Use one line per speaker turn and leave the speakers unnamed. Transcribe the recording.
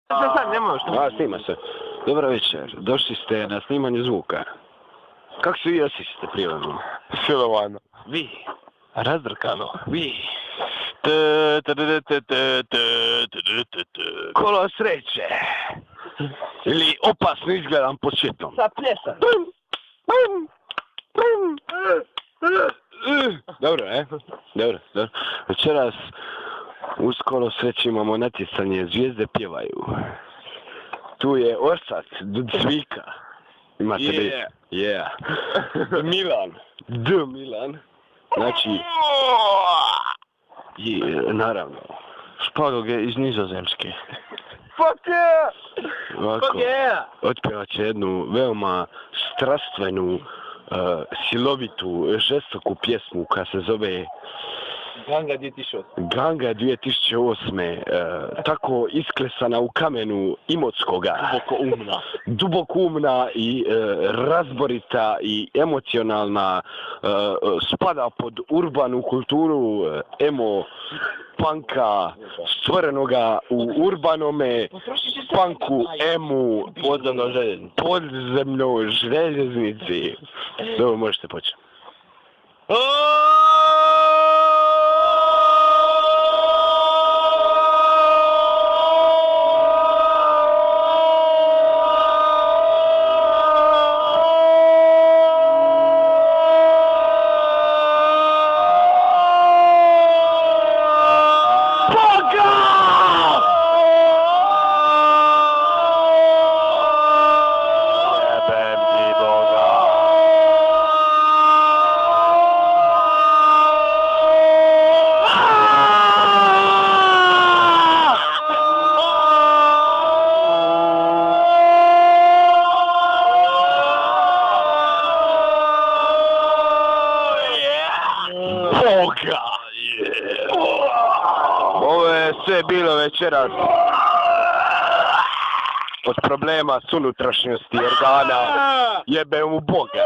Sad ne možeš.
A, snima se. Dobro večer, došli ste na snimanje zvuka. Kako se vi osjećate prirodno?
Silovano.
Vi.
Razdrkano.
Vi. Kolo sreće. Ili opasno izgledam pod svjetlom.
Sa pljesan.
Dobro, Dobro. Večeras uz Kolo sreće imamo natjecanje Zvijezde pjevaju. Tu je Orsac, Cvika. Imate li? Yeah. Milan. Znači, naravno.
Šparoge iz Nizozemske.
Fuck yeah!
Fuck yeah!
Otpjevat će jednu veoma strastvenu, silovitu, žestoku pjesmu koja se zove Ganga 2008. Tako isklesana u kamenu Imotskoga. Duboko umna i razborita i emocionalna, spada pod urbanu kulturu emo panka stvorenoga u urbanome panku emu podzemnoj željeznici. Dobro, možete početi. Ovo je sve bilo večeras od problema s unutrašnjosti organa. Jebe mu Boga.